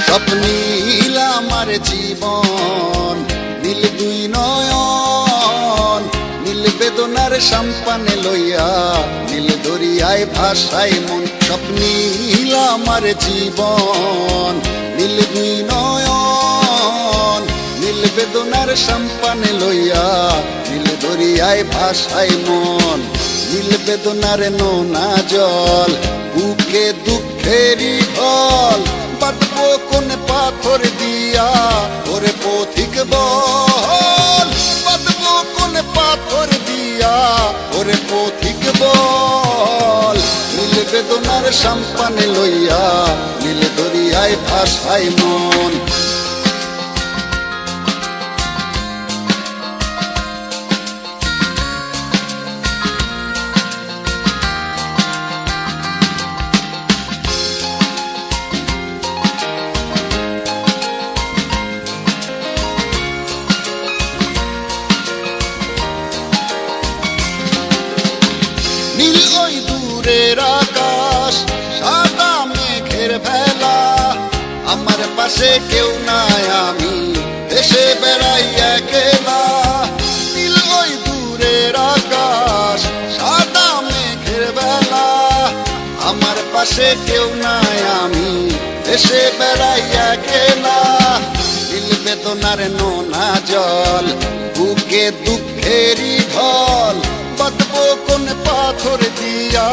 স্বপ্নীল আমার জীবন, নীল দুই নয়ন, নীল বেদনার সম্পানে লইয়া, নীল দরিয়ায় ভাসায় মন। স্বপ্নীল আমার জীবন, নীল দুই নয়ন, নীল বেদনার সম্পানে লইয়া, নীল দরিয়ায় ভাসায় মন। নীল বেদনার নোনা জল, বুকে দুঃখেরই ঢল, বাঁধবো কোন পাথর দিয়া ওরে পথিক বল, বাঁধবো কোন পাথর দিয়া ওরে পথিক বল। নীল বেদনার সম্পানে লইয়া, নীল দরিয়ায় ভাসায় মন। নীল ওই দূরের আকাশ, সাদা মেঘের ভেলা, আমার পাশে কেউ নাই, আমি দেশে বেড়াই একলা। নীল ওই দূরের আকাশ, সাদা মেঘের ভেলা, আমার পাশে কেউ নাই, আমি দেশে বেড়াই একলা। নীল বেদনার নোনা জল, বুকে দুঃখেরই ঢল, বাঁধবো কোন পাথর দিয়া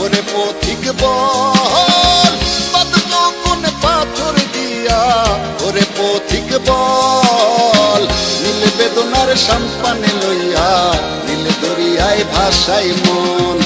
ওরে পথিক বল, বাঁধবো কোন পাথর দিয়া ওরে পথিক বল। নীল বেদনার সম্পানে লইয়া, নীল দরিয়ায় ভাসায় মন।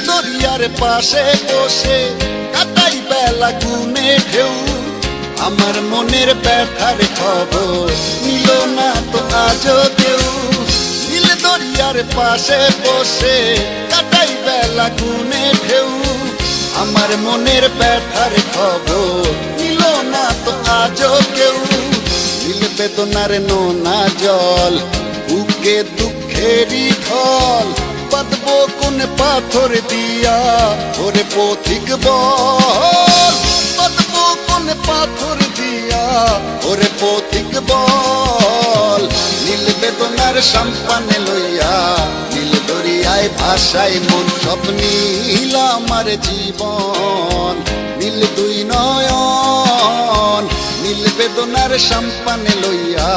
দরিয়ার পাশে বসে কাটাই বেলা গুনে ঢেউ, আমার মনের ব্যথার খবর নিল না তো আজও কেউ। নীল দরিয়ার পাশে বসে কাটাই বেলা গুনে ঢেউ, আমার মনের ব্যথার খবর নিল না তো আজও কেউ। নীল বেদনার নোনা জল, বুকে দুঃখেরই ঢল, বাঁধবো কোন পাথর দিয়া ওরে পথিক বল, বাঁধবো কোন পাথর দিয়া ওরে পথিক বল। নীল বেদনার সম্পানে লইয়া, নীল দরিয়ায় ভাসায় মন। স্বপ্নীল আমার জীবন, নীল দুই নয়ন, নীল বেদনার সম্পানে লইয়া,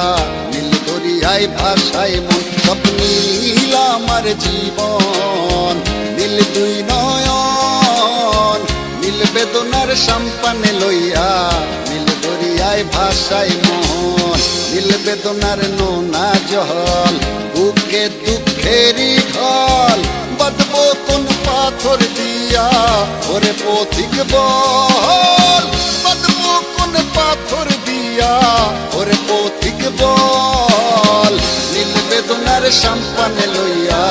নীল দরিয়ায় ভাসায় মন। স্বপ্নীল আমার জীবন, নীল দুই নয়ন, নীল বেদনার সম্পানে লইয়া, নীল দরিয়ায় ভাসায় মন। নীল বেদনার নোনা জল, বুকে দুঃখেরই ঢল, বাঁধবো কোন পাথর দিয়া ওরে পথিক বল, বাঁধবো কোন পাথর দিয়া ওরে পথিক বল। নীল বেদনার সম্পানে লইয়া,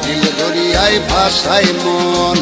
নীল দরিয়ায় ভাসায় মন।